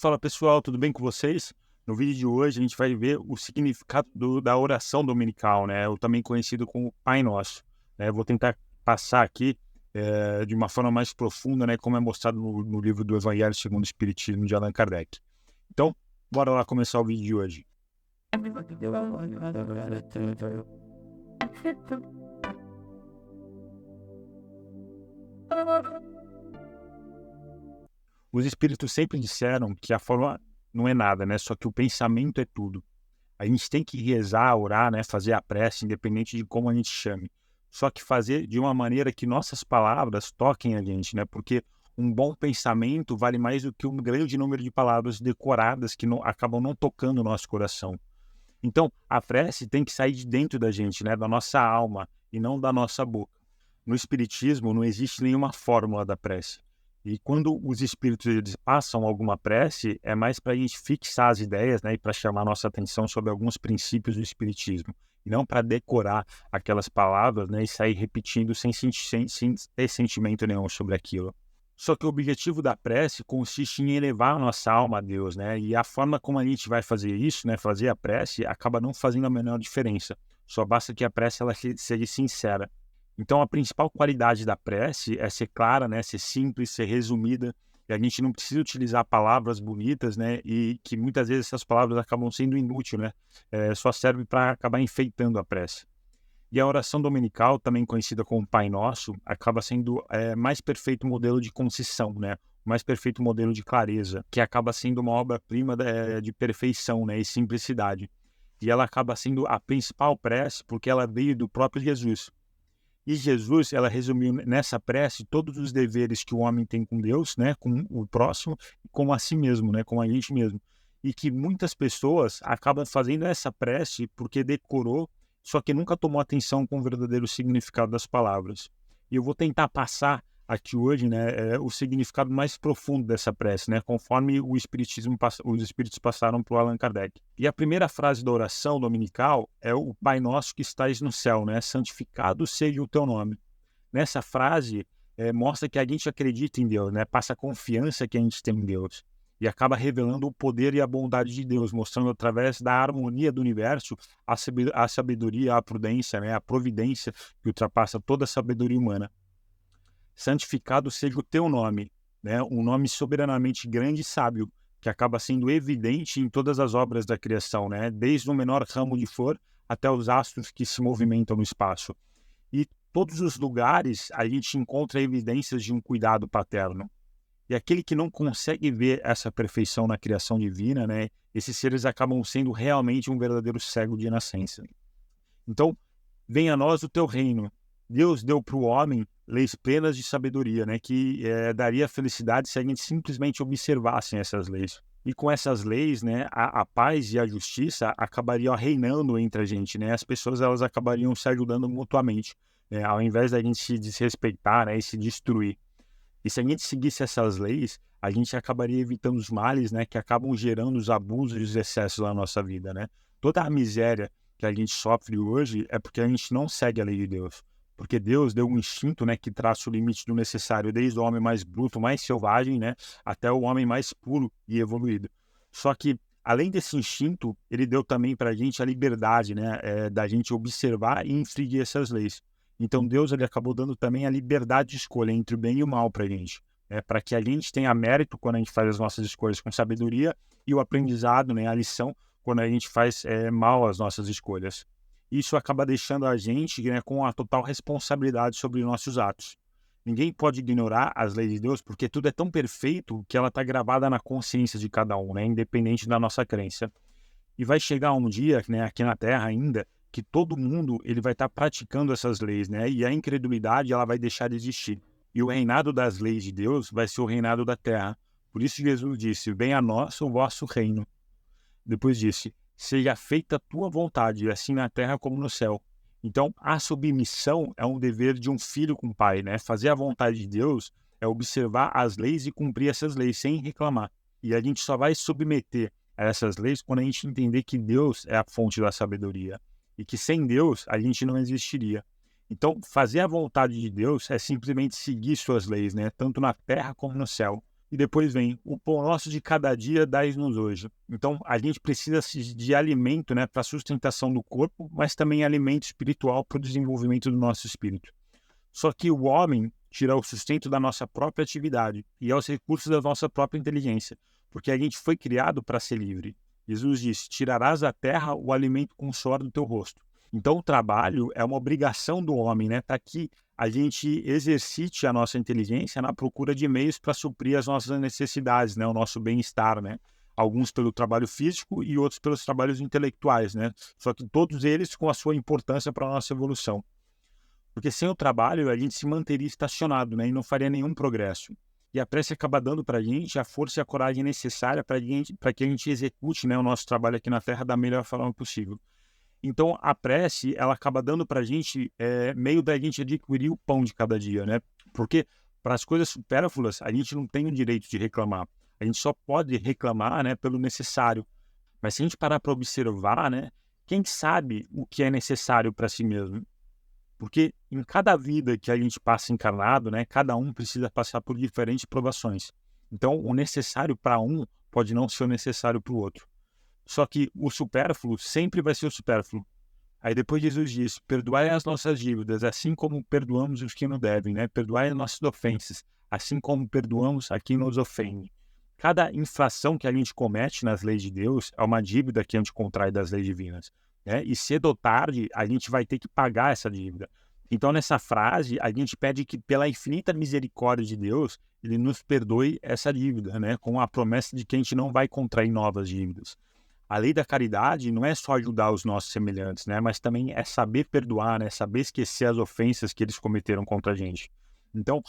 Fala pessoal, tudo bem com vocês? No vídeo de hoje a gente vai ver o significado da oração dominical, né? Ou também conhecido como Pai Nosso, né? Eu vou tentar passar aqui de uma forma mais profunda, né? Como é mostrado no livro do Evangelho segundo o Espiritismo de Allan Kardec. Então, bora lá começar o vídeo de hoje. Os espíritos sempre disseram que a forma não é nada, né? Só que o pensamento é tudo. A gente tem que rezar, orar, né? Fazer a prece, independente de como a gente chame. Só que fazer de uma maneira que nossas palavras toquem a gente, né? Porque um bom pensamento vale mais do que um grande número de palavras decoradas que acabam não tocando o nosso coração. Então, a prece tem que sair de dentro da gente, né? Da nossa alma e não da nossa boca. No Espiritismo não existe nenhuma fórmula da prece. E quando os espíritos eles passam alguma prece, é mais para a gente fixar as ideias, né, e para chamar nossa atenção sobre alguns princípios do Espiritismo. E não para decorar aquelas palavras, né, e sair repetindo sem ter sentimento nenhum sobre aquilo. Só que o objetivo da prece consiste em elevar a nossa alma a Deus, né? E a forma como a gente vai fazer isso, né, fazer a prece, acaba não fazendo a menor diferença. Só basta que a prece ela seja sincera. Então, a principal qualidade da prece é ser clara, né, ser simples, ser resumida. E a gente não precisa utilizar palavras bonitas, né, e que muitas vezes essas palavras acabam sendo inúteis, né? Só serve para acabar enfeitando a prece. E a oração dominical, também conhecida como Pai Nosso, acaba sendo mais perfeito modelo de concisão, né? O mais perfeito modelo de clareza, que acaba sendo uma obra-prima de perfeição, né, e simplicidade. E ela acaba sendo a principal prece porque ela veio do próprio Jesus. E Jesus, ela resumiu nessa prece todos os deveres que o homem tem com Deus, né, com o próximo, e com a si mesmo, né, com a gente mesmo. E que muitas pessoas acabam fazendo essa prece porque decorou, só que nunca tomou atenção com o verdadeiro significado das palavras. E eu vou tentar passar aqui hoje, né, o significado mais profundo dessa prece, né, conforme o espiritismo os espíritos passaram para o Allan Kardec. E a primeira frase da oração dominical é o Pai Nosso que estais no céu, né, santificado seja o teu nome. Nessa frase mostra que a gente acredita em Deus, né, passa a confiança que a gente tem em Deus e acaba revelando o poder e a bondade de Deus, mostrando através da harmonia do universo a sabedoria, a prudência, né, a providência que ultrapassa toda a sabedoria humana. Santificado seja o teu nome, né? Um nome soberanamente grande e sábio, que acaba sendo evidente em todas as obras da criação, né? Desde o menor ramo de flor até os astros que se movimentam no espaço. E todos os lugares a gente encontra evidências de um cuidado paterno. E aquele que não consegue ver essa perfeição na criação divina, né? Esses seres acabam sendo realmente um verdadeiro cego de nascença. Então, venha a nós o teu reino. Deus deu para o homem leis plenas de sabedoria, né, que daria felicidade se a gente simplesmente observasse essas leis. E com essas leis, né, a paz e a justiça acabariam reinando entre a gente, né, as pessoas elas acabariam se ajudando mutuamente, né, ao invés da gente se desrespeitar, né, e se destruir. E se a gente seguisse essas leis, a gente acabaria evitando os males, né, que acabam gerando os abusos e os excessos na nossa vida, né. Toda a miséria que a gente sofre hoje é porque a gente não segue a lei de Deus. Porque Deus deu um instinto, né, que traça o limite do necessário, desde o homem mais bruto, mais selvagem, né, até o homem mais puro e evoluído. Só que, além desse instinto, ele deu também para a gente a liberdade, né, da gente observar e infringir essas leis. Então, Deus ele acabou dando também a liberdade de escolha entre o bem e o mal para a gente, né, para que a gente tenha mérito quando a gente faz as nossas escolhas com sabedoria e o aprendizado, né, a lição, quando a gente faz mal as nossas escolhas. Isso acaba deixando a gente, né, com a total responsabilidade sobre nossos atos. Ninguém pode ignorar as leis de Deus, porque tudo é tão perfeito que ela está gravada na consciência de cada um, né, independente da nossa crença. E vai chegar um dia, né, aqui na Terra ainda, que todo mundo ele vai estar praticando essas leis, né, e a incredulidade ela vai deixar de existir. E o reinado das leis de Deus vai ser o reinado da Terra. Por isso Jesus disse: venha a nós o vosso reino. Depois disse: seja feita a tua vontade, assim na terra como no céu. Então, a submissão é um dever de um filho com o pai, né? Fazer a vontade de Deus é observar as leis e cumprir essas leis sem reclamar. E a gente só vai submeter a essas leis quando a gente entender que Deus é a fonte da sabedoria e que sem Deus a gente não existiria. Então, fazer a vontade de Deus é simplesmente seguir suas leis, né? Tanto na terra como no céu. E depois vem, o pão nosso de cada dia dai-nos hoje. Então, a gente precisa de alimento, né, para a sustentação do corpo, mas também alimento espiritual para o desenvolvimento do nosso espírito. Só que o homem tira o sustento da nossa própria atividade e aos recursos da nossa própria inteligência, porque a gente foi criado para ser livre. Jesus disse, tirarás da terra o alimento com o suor do teu rosto. Então, o trabalho é uma obrigação do homem, né, para que a gente exercite a nossa inteligência na procura de meios para suprir as nossas necessidades, né, o nosso bem-estar, né? Alguns pelo trabalho físico e outros pelos trabalhos intelectuais, né? Só que todos eles com a sua importância para a nossa evolução. Porque sem o trabalho a gente se manteria estacionado, né, e não faria nenhum progresso. E a prece acaba dando para a gente a força e a coragem necessária para que a gente execute, né, o nosso trabalho aqui na Terra da melhor forma possível. Então, a prece, ela acaba dando para a gente meio da gente adquirir o pão de cada dia, né? Porque para as coisas supérfluas, a gente não tem o direito de reclamar. A gente só pode reclamar, né, pelo necessário. Mas se a gente parar para observar, né, quem sabe o que é necessário para si mesmo? Porque em cada vida que a gente passa encarnado, né, cada um precisa passar por diferentes provações. Então, o necessário para um pode não ser o necessário para o outro. Só que o supérfluo sempre vai ser o supérfluo. Aí depois Jesus diz, perdoai as nossas dívidas, assim como perdoamos os que nos devem, né? Perdoai as nossas ofensas, assim como perdoamos a quem nos ofende. Cada infração que a gente comete nas leis de Deus é uma dívida que a gente contrai das leis divinas, né? E cedo ou tarde a gente vai ter que pagar essa dívida. Então nessa frase a gente pede que pela infinita misericórdia de Deus, ele nos perdoe essa dívida, né? Com a promessa de que a gente não vai contrair novas dívidas. A lei da caridade não é só ajudar os nossos semelhantes, né? Mas também é saber perdoar, né? Saber esquecer as ofensas que eles cometeram contra a gente. Então,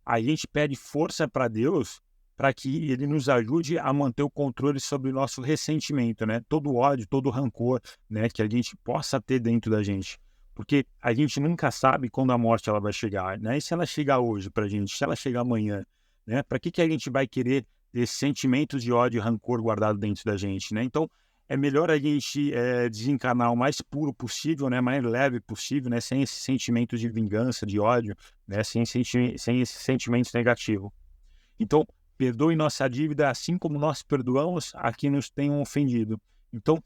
a gente pede força para Deus para que ele nos ajude a manter o controle sobre o nosso ressentimento, né? Todo ódio, todo rancor, né? Que a gente possa ter dentro da gente. Porque a gente nunca sabe quando a morte ela vai chegar, né? E se ela chegar hoje para a gente, se ela chegar amanhã, né? Para que a gente vai querer esse sentimento de ódio e rancor guardado dentro da gente, né? Então, é melhor a gente desencarnar o mais puro possível, né? Mais leve possível, né? Sem esse sentimento de vingança, de ódio, né? Sem esse sentimento negativo. Então, perdoe nossa dívida assim como nós perdoamos a quem nos tenham ofendido. Então,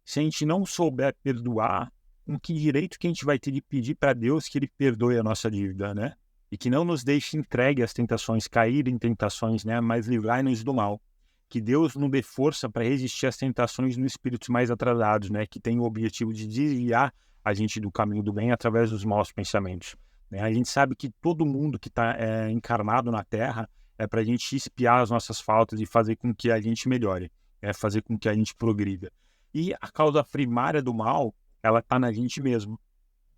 se a gente não souber perdoar, com que direito que a gente vai ter de pedir para Deus que ele perdoe a nossa dívida, né? E que não nos deixe entregue às tentações, cair em tentações, né? Mas livrai-nos do mal. Que Deus nos dê força para resistir às tentações nos espíritos mais atrasados, né? Que tem o objetivo de desviar a gente do caminho do bem através dos maus pensamentos. Né? A gente sabe que todo mundo que está encarnado na Terra é para a gente espiar as nossas faltas e fazer com que a gente melhore, fazer com que a gente progrida. E a causa primária do mal, ela está na gente mesmo.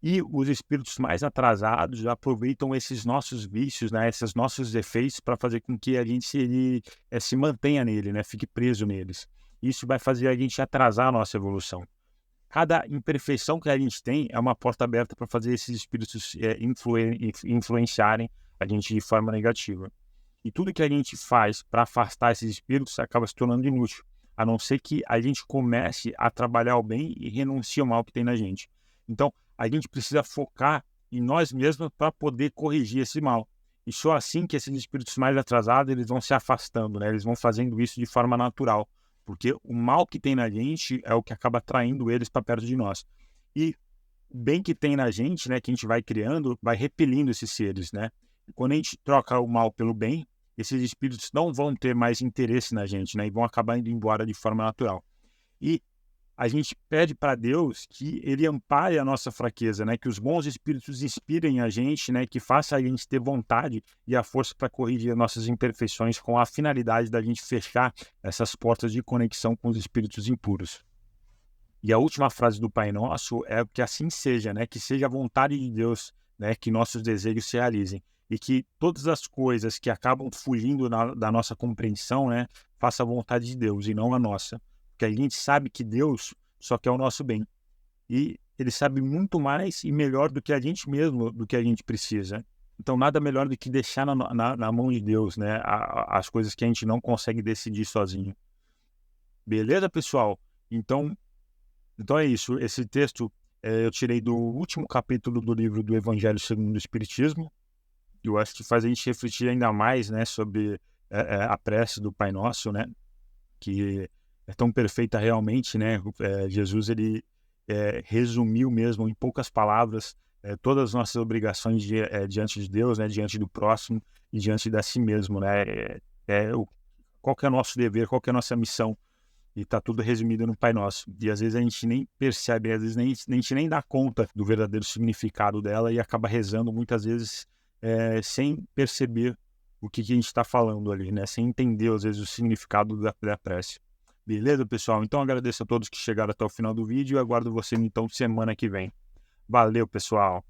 E os espíritos mais atrasados aproveitam esses nossos vícios, né, esses nossos defeitos para fazer com que a gente se mantenha nele, né, fique preso neles. Isso vai fazer a gente atrasar a nossa evolução. Cada imperfeição que a gente tem é uma porta aberta para fazer esses espíritos influenciarem a gente de forma negativa. E tudo que a gente faz para afastar esses espíritos acaba se tornando inútil, a não ser que a gente comece a trabalhar o bem e renuncie ao mal que tem na gente. Então, a gente precisa focar em nós mesmos para poder corrigir esse mal. E só assim que esses espíritos mais atrasados eles vão se afastando, né? Eles vão fazendo isso de forma natural, porque o mal que tem na gente é o que acaba atraindo eles para perto de nós. E o bem que tem na gente, né, que a gente vai criando, vai repelindo esses seres, né? E quando a gente troca o mal pelo bem, esses espíritos não vão ter mais interesse na gente, né? E vão acabar indo embora de forma natural. E a gente pede para Deus que ele ampare a nossa fraqueza, né? Que os bons espíritos inspirem a gente, né? Que faça a gente ter vontade e a força para corrigir as nossas imperfeições com a finalidade da gente fechar essas portas de conexão com os espíritos impuros. E a última frase do Pai Nosso é que assim seja, né? Que seja a vontade de Deus, né? Que nossos desejos se realizem. E que todas as coisas que acabam fugindo da nossa compreensão, né? Faça a vontade de Deus e não a nossa. Porque a gente sabe que Deus só quer o nosso bem. E ele sabe muito mais e melhor do que a gente mesmo, do que a gente precisa. Então, nada melhor do que deixar na mão de Deus, né? As coisas que a gente não consegue decidir sozinho. Beleza, pessoal? Então é isso. Esse texto eu tirei do último capítulo do livro do Evangelho segundo o Espiritismo. Eu acho que faz a gente refletir ainda mais, né, sobre a prece do Pai Nosso, né? Que é tão perfeita realmente, né? Jesus, ele resumiu mesmo em poucas palavras todas as nossas obrigações diante de Deus, né? Diante do próximo e diante de si mesmo, né? Qual que é o nosso dever, qual que é a nossa missão, e tá tudo resumido no Pai Nosso. E às vezes a gente nem percebe, às vezes a gente nem dá conta do verdadeiro significado dela e acaba rezando muitas vezes sem perceber o que a gente está falando ali, né? Sem entender, às vezes, o significado da prece. Beleza, pessoal? Então agradeço a todos que chegaram até o final do vídeo e aguardo você, então, semana que vem. Valeu, pessoal!